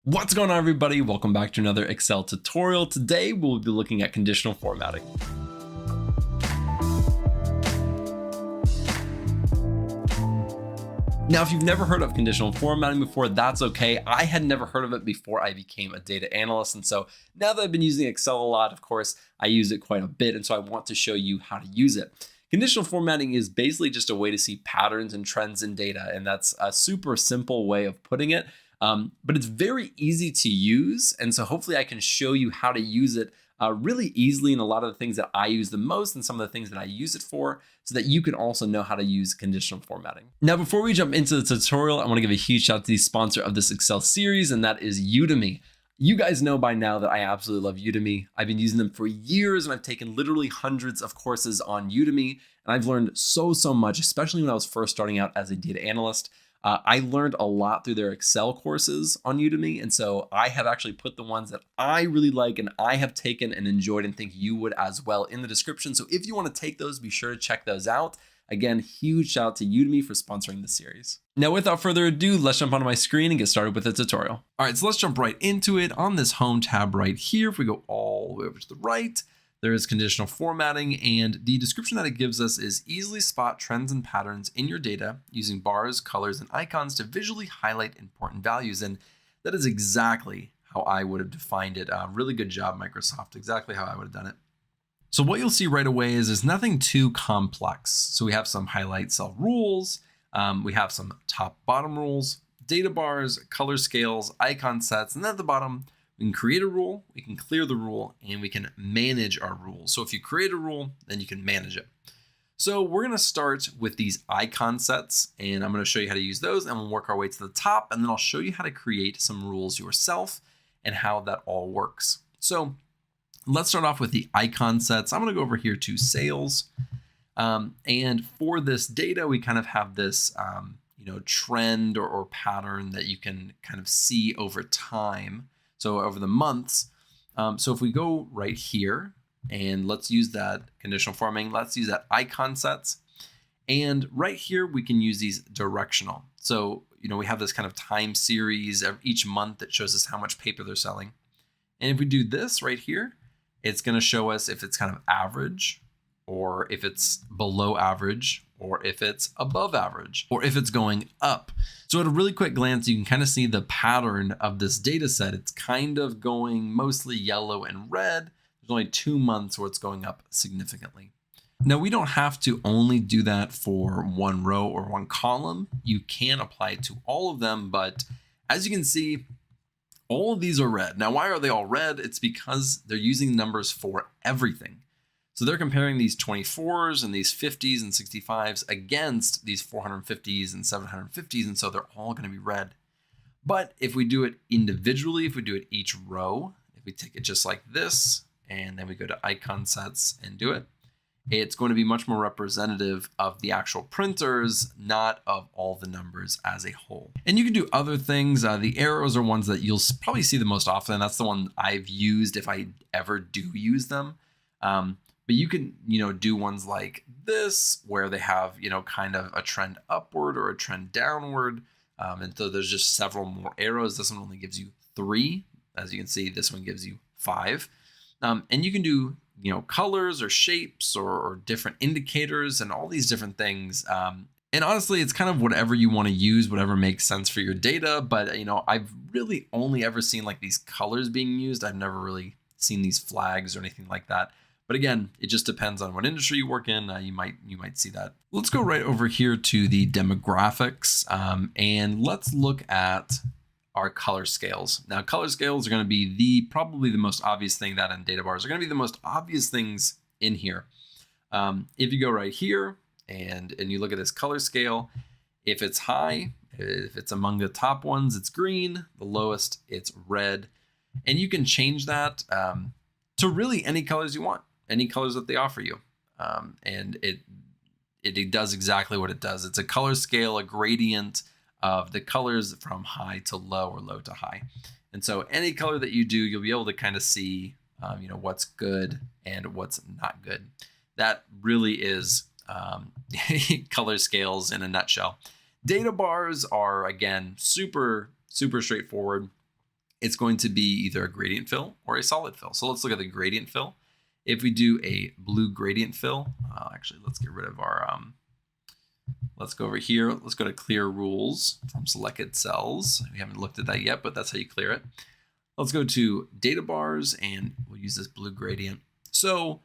What's going on, everybody? Welcome back to another Excel tutorial. Today we'll be looking at conditional formatting. Now, if you've never heard of conditional formatting before, that's okay. I had never heard of it before I became a data analyst. And so now that I've been using Excel a lot, of course, I use it quite a bit. And so I want to show you how to use it. Conditional formatting is basically just a way to see patterns and trends in data. And that's a super simple way of putting it. But it's very easy to use. And so hopefully I can show you how to use it really easily in a lot of the things that I use the most and some of the things that I use it for, so that you can also know how to use conditional formatting. Now, before we jump into the tutorial, I want to give a huge shout out to the sponsor of this Excel series, and that is Udemy. You guys know by now that I absolutely love Udemy. I've been using them for years, and I've taken literally hundreds of courses on Udemy, and I've learned so much, especially when I was first starting out as a data analyst. I learned a lot through their Excel courses on Udemy. And so I have actually put the ones that I really like and I have taken and enjoyed and think you would as well in the description. So if you want to take those, be sure to check those out. Again, huge shout out to Udemy for sponsoring this series. Now, without further ado, let's jump onto my screen and get started with the tutorial. All right, so let's jump right into it. On this home tab right here, if we go all the way over to the right, there is conditional formatting, and the description that it gives us is easily spot trends and patterns in your data using bars, colors, and icons to visually highlight important values. And that is exactly how I would have defined it. Really good job, Microsoft. Exactly how I would have done it. So what you'll see right away is there's nothing too complex. So we have some highlight cell rules. We have some top bottom rules, data bars, color scales, icon sets, and then at the bottom, we can create a rule, we can clear the rule, and we can manage our rules. So if you create a rule, then you can manage it. So we're going to start with these icon sets, and I'm going to show you how to use those, and we'll work our way to the top, and then I'll show you how to create some rules yourself and how that all works. So let's start off with the icon sets. I'm going to go over here to sales. And for this data, we kind of have this trend or pattern that you can kind of see over time. So over the months. So if we go right here and let's use that conditional formatting, let's use that icon sets. And right here, we can use these directional. So, we have this kind of time series each month that shows us how much paper they're selling. And if we do this right here, it's going to show us if it's kind of average, or if it's below average, or if it's above average, or if it's going up. So at a really quick glance, you can kind of see the pattern of this data set. It's kind of going mostly yellow and red. There's only 2 months where it's going up significantly. Now, we don't have to only do that for one row or one column. You can apply it to all of them, but as you can see, all of these are red. Now, why are they all red? It's because they're using numbers for everything. So they're comparing these 24s and these 50s and 65s against these 450s and 750s. And so they're all going to be red. But if we do it individually, if we do it each row, if we take it just like this, and then we go to icon sets and do it, it's going to be much more representative of the actual printers, not of all the numbers as a whole. And you can do other things. The arrows are ones that you'll probably see the most often. That's the one I've used if I ever do use them. But you can, do ones like this where they have, kind of a trend upward or a trend downward. And so there's just several more arrows. This one only gives you 3. As you can see, this one gives you 5. And you can do, colors or shapes or different indicators and all these different things. And honestly, it's kind of whatever you want to use, whatever makes sense for your data. But, I've really only ever seen like these colors being used. I've never really seen these flags or anything like that. But again, it just depends on what industry you work in. You might see that. Let's go right over here to the demographics, and let's look at our color scales. Now, color scales are going to be probably the most obvious thing that in data bars are going to be the most obvious things in here. If you go right here and you look at this color scale, if it's high, if it's among the top ones, it's green. The lowest, it's red, and you can change that to really any colors you want. Any colors that they offer you. And it does exactly what it does. It's a color scale, a gradient of the colors from high to low or low to high. And so any color that you do, you'll be able to kind of see, what's good and what's not good. That really is color scales in a nutshell. Data bars are, again, super straightforward. it's going to be either a gradient fill or a solid fill. So let's look at the gradient fill. If we do a blue gradient fill, actually, let's get rid of our, let's go over here. Let's go to clear rules from selected cells. We haven't looked at that yet, but that's how you clear it. Let's go to data bars and we'll use this blue gradient. So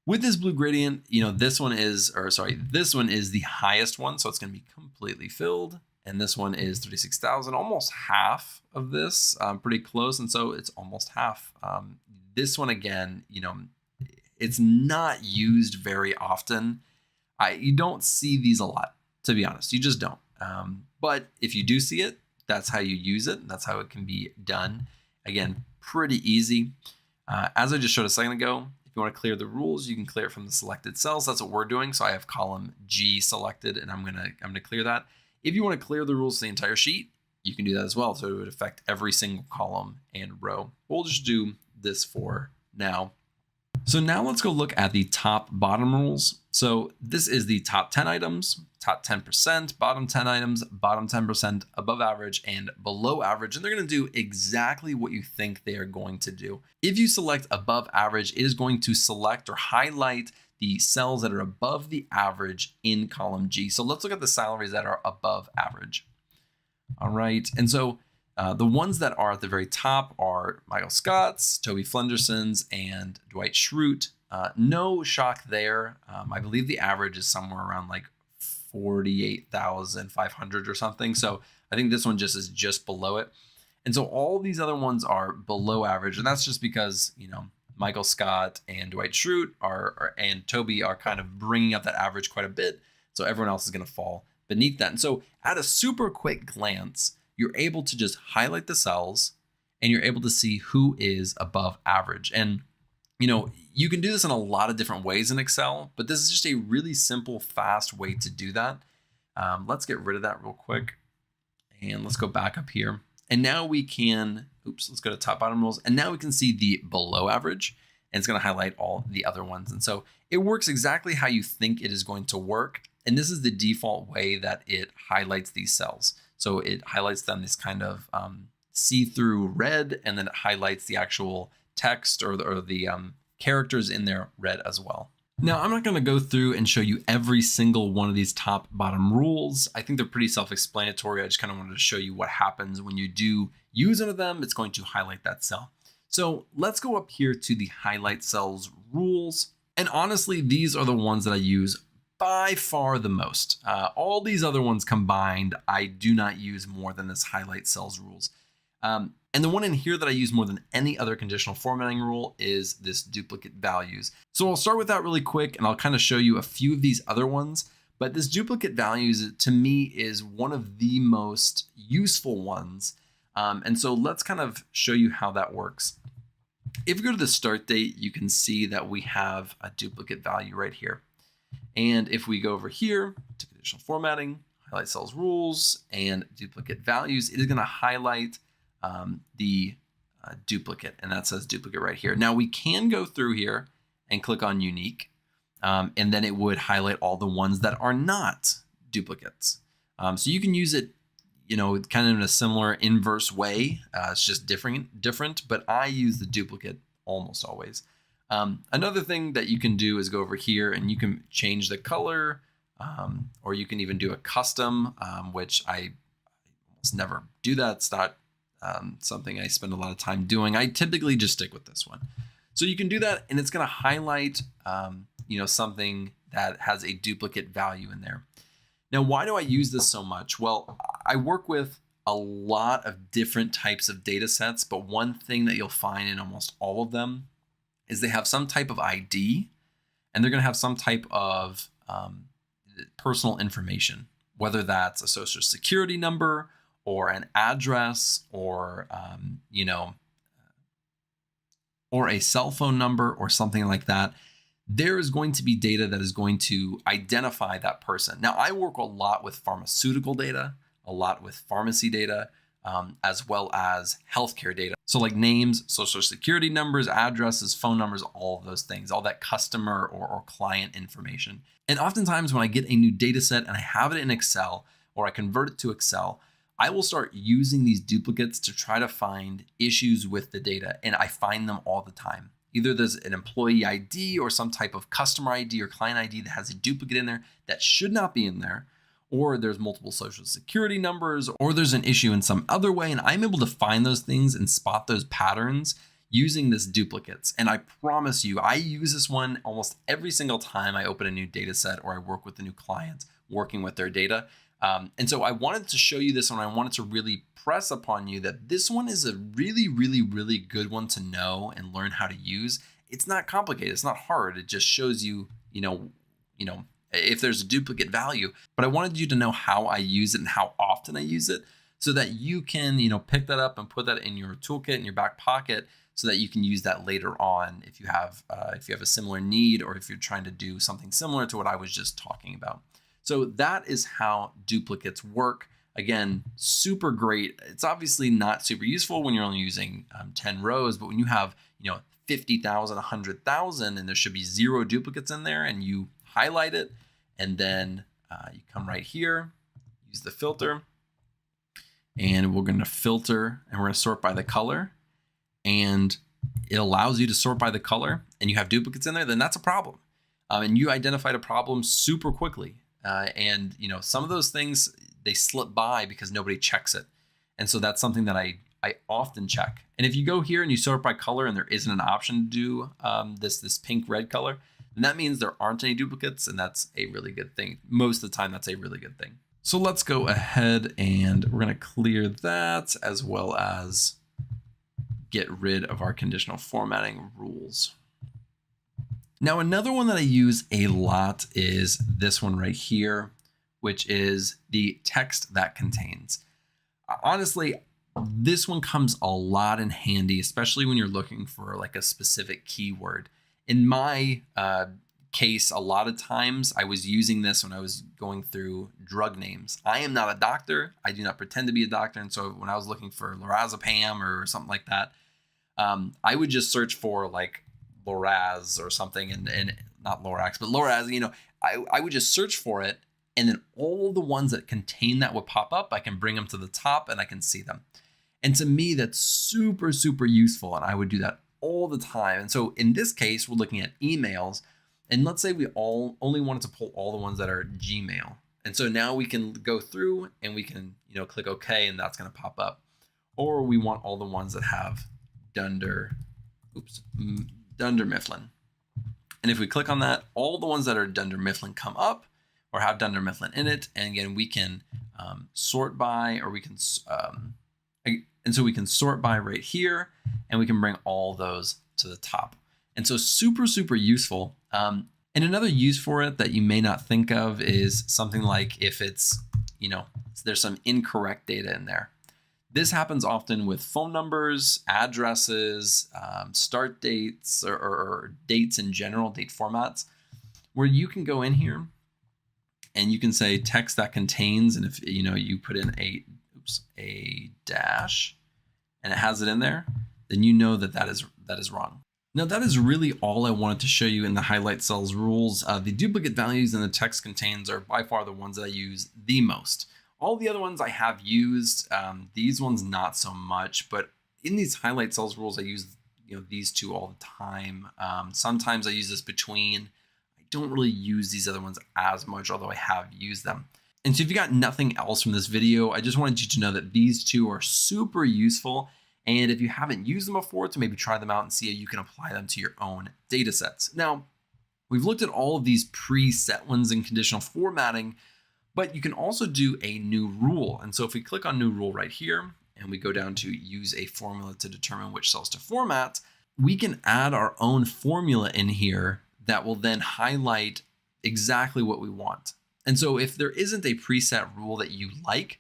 with this blue gradient, this one is the highest one. So it's going to be completely filled. And this one is 36,000, almost half of this, pretty close. And so it's almost half. This one, again, it's not used very often. You don't see these a lot, to be honest. You just don't. But if you do see it, that's how you use it. That's how it can be done. Again, pretty easy. As I just showed a second ago, if you want to clear the rules, you can clear it from the selected cells. That's what we're doing. So I have column G selected, and I'm gonna clear that. If you want to clear the rules to the entire sheet, you can do that as well. So it would affect every single column and row. We'll just do this for now. So now let's go look at the top bottom rules. So this is the top 10 items, top 10%, bottom 10 items, bottom 10%, above average, and below average. And they're going to do exactly what you think they are going to do. If you select above average, it is going to select or highlight the cells that are above the average in column G. So let's look at the salaries that are above average. All right. And so the ones that are at the very top are Michael Scott's, Toby Flenderson's, and Dwight Schrute. No shock there. I believe the average is somewhere around like 48,500 or something. So I think this one is just below it. And so all these other ones are below average. And that's just because, Michael Scott and Dwight Schrute and Toby are kind of bringing up that average quite a bit. So everyone else is going to fall beneath that. And so at a super quick glance, you're able to just highlight the cells and you're able to see who is above average. And, you can do this in a lot of different ways in Excel, but this is just a really simple, fast way to do that. Let's get rid of that real quick. And let's go back up here. And now we can, let's go to top bottom rules. And now we can see the below average, and it's going to highlight all the other ones. And so it works exactly how you think it is going to work. And this is the default way that it highlights these cells. So it highlights them this kind of see-through red, and then it highlights the actual text or the characters in there red as well. Now, I'm not going to go through and show you every single one of these top bottom rules. I think they're pretty self-explanatory. I just kind of wanted to show you what happens when you do use one of them. It's going to highlight that cell. So let's go up here to the highlight cells rules. And honestly, these are the ones that I use by far the most. All these other ones combined, I do not use more than this highlight cells rules. And the one in here that I use more than any other conditional formatting rule is this duplicate values. So I'll start with that really quick, and I'll kind of show you a few of these other ones. But this duplicate values, to me, is one of the most useful ones. And so let's kind of show you how that works. If you go to the start date, you can see that we have a duplicate value right here. And if we go over here to conditional formatting, highlight cells rules, and duplicate values, it is going to highlight the duplicate, and that says duplicate right here. Now we can go through here and click on unique, and then it would highlight all the ones that are not duplicates. So you can use it, kind of in a similar inverse way. It's just different, but I use the duplicate almost always. Another thing that you can do is go over here and you can change the color, or you can even do a custom, which I almost never do that. It's not something I spend a lot of time doing. I typically just stick with this one. So you can do that, and it's going to highlight, something that has a duplicate value in there. Now, why do I use this so much? Well, I work with a lot of different types of data sets, but one thing that you'll find in almost all of them is they have some type of ID, and they're going to have some type of personal information, whether that's a social security number or an address or, or a cell phone number or something like that. There is going to be data that is going to identify that person. Now, I work a lot with pharmaceutical data, a lot with pharmacy data, as well as healthcare data. So like names, social security numbers, addresses, phone numbers, all of those things, all that customer or client information. And oftentimes when I get a new data set and I have it in Excel or I convert it to Excel, I will start using these duplicates to try to find issues with the data. And I find them all the time. Either there's an employee ID or some type of customer ID or client ID that has a duplicate in there that should not be in there, or there's multiple social security numbers, or there's an issue in some other way. And I'm able to find those things and spot those patterns using this duplicates. And I promise you, I use this one almost every single time I open a new data set or I work with a new client working with their data. And so I wanted to show you this one. I wanted to really press upon you that this one is a really, really, really good one to know and learn how to use. It's not complicated. It's not hard. It just shows you, if there's a duplicate value. But I wanted you to know how I use it and how often I use it so that you can, pick that up and put that in your toolkit in your back pocket so that you can use that later on if you have a similar need or if you're trying to do something similar to what I was just talking about. So that is how duplicates work. Again, super great. It's obviously not super useful when you're only using 10 rows, but when you have 50,000, 100,000, and there should be 0 duplicates in there, and you highlight it, and then you come right here, use the filter, and we're going to filter, and we're going to sort by the color, and it allows you to sort by the color, and you have duplicates in there, then that's a problem. And you identified a problem super quickly. And some of those things, they slip by because nobody checks it. And so that's something that I often check. And if you go here and you sort by color and there isn't an option to do this pink red color, then that means there aren't any duplicates, and that's a really good thing. Most of the time, that's a really good thing. So let's go ahead and we're going to clear that as well as get rid of our conditional formatting rules. Now, another one that I use a lot is this one right here, which is the text that contains. Honestly, this one comes a lot in handy, especially when you're looking for like a specific keyword. In my case, a lot of times I was using this when I was going through drug names. I am not a doctor. I do not pretend to be a doctor. And so when I was looking for lorazepam or something like that, I would just search for like Loraz or something, and not Lorax, but Loraz, I would just search for it, and then all the ones that contain that would pop up. I can bring them to the top and I can see them. And to me, that's super, super useful. And I would do that all the time. And so in this case, we're looking at emails, and let's say we only wanted to pull all the ones that are Gmail. And so now we can go through and we can, click OK, and that's going to pop up. Or we want all the ones that have Dunder Mifflin. And if we click on that, all the ones that are Dunder Mifflin come up or have Dunder Mifflin in it. And again, we can sort by, or we can, and so we can sort by right here, and we can bring all those to the top. And so super, super useful. And another use for it that you may not think of is something like if it's, there's some incorrect data in there. This happens often with phone numbers, addresses, start dates, or dates in general, date formats, where you can go in here and you can say text that contains, and if you put in a dash and it has it in there, then that is wrong. Now that is really all I wanted to show you in the highlight cells rules. The duplicate values in the text contains are by far the ones that I use the most. All the other ones I have used, these ones not so much, but in these highlight cells rules, I use these two all the time. Sometimes I use this between. I don't really use these other ones as much, although I have used them. And so if you got nothing else from this video, I just wanted you to know that these two are super useful. And if you haven't used them before, to maybe try them out and see how you can apply them to your own data sets. Now, we've looked at all of these preset ones in conditional formatting, but you can also do a new rule. And so if we click on new rule right here, and we go down to use a formula to determine which cells to format, we can add our own formula in here that will then highlight exactly what we want. And so if there isn't a preset rule that you like,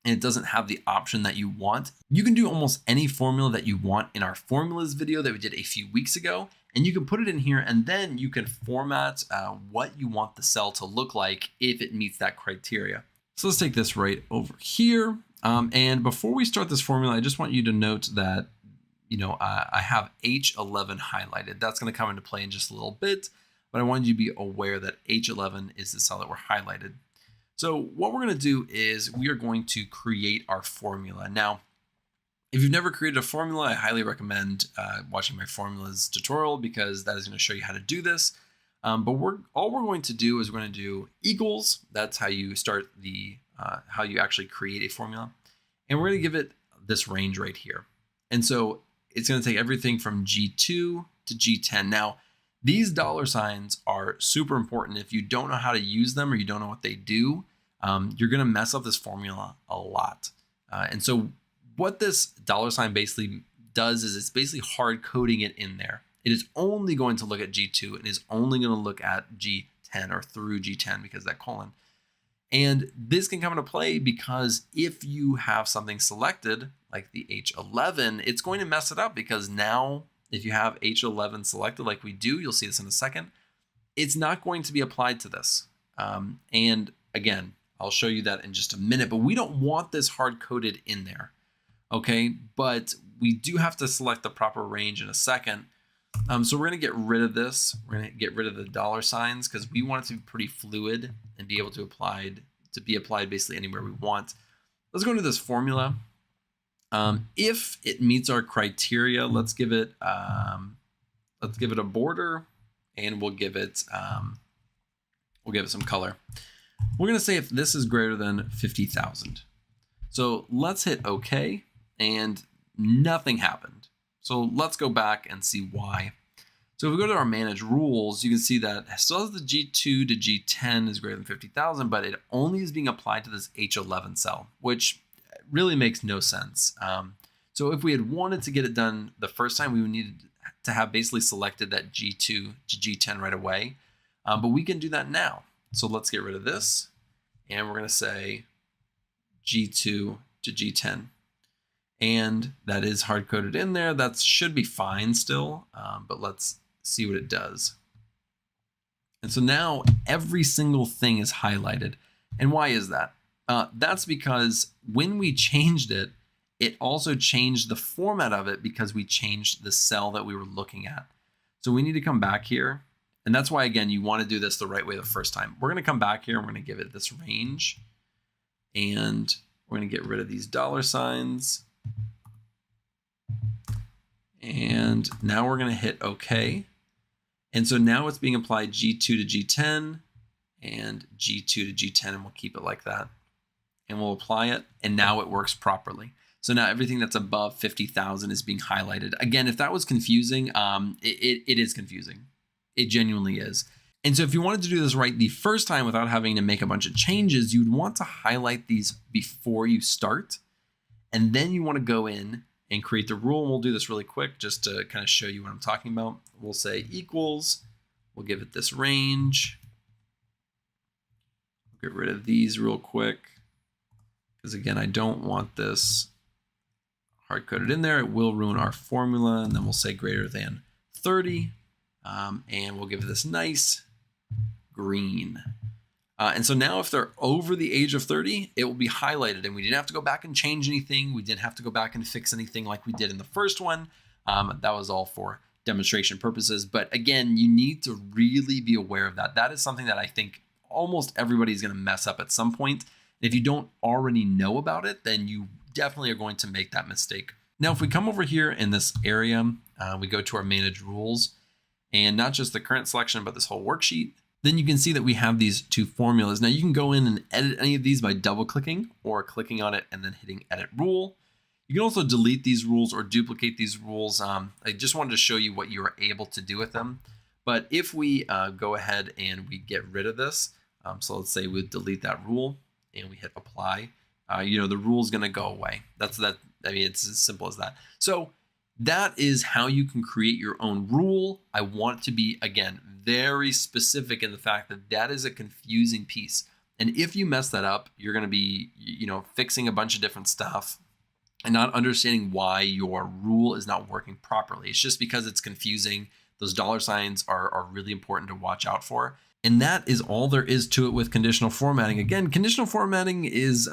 and it doesn't have the option that you want, you can do almost any formula that you want in our formulas video that we did a few weeks ago. And you can put it in here, and then you can format what you want the cell to look like if it meets that criteria. So let's take this right over here. And before we start this formula, I just want you to note that, I have H11 highlighted. That's going to come into play in just a little bit, but I wanted you to be aware that H11 is the cell that we're highlighted. So what we're going to do is we are going to create our formula. Now, if you've never created a formula, I highly recommend watching my formulas tutorial because that is going to show you how to do this. But all we're going to do is we're going to do equals. That's how you start how you actually create a formula. And we're going to give it this range right here. And so it's going to take everything from G2 to G10. Now, these dollar signs are super important. If you don't know how to use them or you don't know what they do, you're going to mess up this formula a lot. And so what this dollar sign basically does is it's basically hard coding it in there. It is only going to look at G2 and is only going to look at G10 or through G10 because of that colon. And this can come into play because if you have something selected like the H11, it's going to mess it up because now if you have H11 selected like we do, you'll see this in a second, it's not going to be applied to this. And again, I'll show you that in just a minute, but we don't want this hard coded in there. Okay, but we do have to select the proper range in a second. So we're going to get rid of this. We're going to get rid of the dollar signs because we want it to be pretty fluid and be able to be applied basically anywhere we want. Let's go into this formula. If it meets our criteria, let's give it a border, and we'll give it some color. We're going to say if this is greater than 50,000. So let's hit OK, and nothing happened. So let's go back and see why. So if we go to our manage rules, you can see that it still has the G2 to G10 is greater than 50,000, but it only is being applied to this H11 cell, which really makes no sense. So if we had wanted to get it done the first time, we would need to have basically selected that G2 to G10 right away. But we can do that now. So let's get rid of this. And we're going to say G2 to G10. And that is hard coded in there. That should be fine still, but let's see what it does. And so now every single thing is highlighted. And why is that? That's because when we changed it, it also changed the format of it because we changed the cell that we were looking at. So we need to come back here. And that's why, again, you want to do this the right way the first time. We're going to come back here and we're going to give it this range. And we're going to get rid of these dollar signs. And now we're going to hit OK. And so now it's being applied G2 to G10 and G2 to G10, and we'll keep it like that. And we'll apply it, and now it works properly. So now everything that's above 50,000 is being highlighted. Again, if that was confusing, it is confusing. It genuinely is. And so if you wanted to do this right the first time without having to make a bunch of changes, you'd want to highlight these before you start. And then you want to go in and create the rule. And we'll do this really quick just to kind of show you what I'm talking about. We'll say equals. We'll give it this range. Get rid of these real quick. Because again, I don't want this hard-coded in there. It will ruin our formula. And then we'll say greater than 30. And we'll give it this nice green. And so now if they're over the age of 30, it will be highlighted, and we didn't have to go back and change anything. We didn't have to go back and fix anything like we did in the first one. That was all for demonstration purposes. But again, you need to really be aware of that. That is something that I think almost everybody's going to mess up at some point. If you don't already know about it, then you definitely are going to make that mistake. Now, if we come over here in this area, we go to our manage rules, and not just the current selection, but this whole worksheet, then you can see that we have these two formulas. Now you can go in and edit any of these by double clicking or clicking on it and then hitting edit rule. You can also delete these rules or duplicate these rules. I just wanted to show you what you are able to do with them. But if we go ahead and we get rid of this, so let's say we delete that rule and we hit apply, the rule is going to go away. That's that. I mean, it's as simple as that. So that is how you can create your own rule. I want to be, again, very specific in the fact that that is a confusing piece. And if you mess that up, you're going to be, fixing a bunch of different stuff and not understanding why your rule is not working properly. It's just because it's confusing. Those dollar signs are really important to watch out for. And that is all there is to it with conditional formatting. Again, conditional formatting is,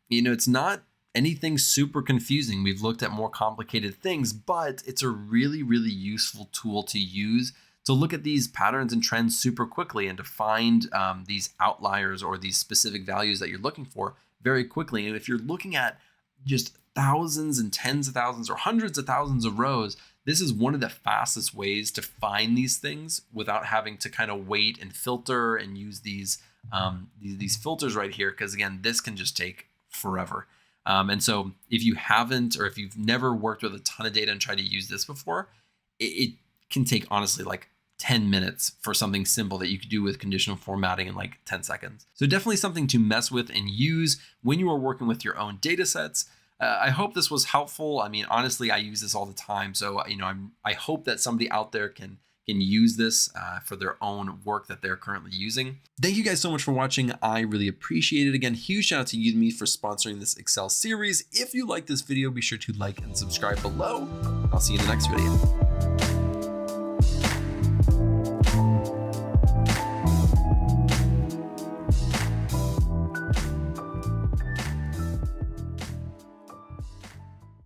it's not anything super confusing. We've looked at more complicated things, but it's a really, really useful tool to use to look at these patterns and trends super quickly and to find these outliers or these specific values that you're looking for very quickly. And if you're looking at just thousands and tens of thousands or hundreds of thousands of rows, this is one of the fastest ways to find these things without having to kind of wait and filter and use these filters right here. Because again, this can just take forever. And so if you haven't, or if you've never worked with a ton of data and tried to use this before, it can take honestly like 10 minutes for something simple that you could do with conditional formatting in like 10 seconds. So definitely something to mess with and use when you are working with your own data sets. I hope this was helpful. I mean, honestly, I use this all the time. So, I hope that somebody out there can use this for their own work that they're currently using. Thank you guys so much for watching. I really appreciate it. Again, huge shout out to Udemy for sponsoring this Excel series. If you like this video, be sure to like and subscribe below. I'll see you in the next video.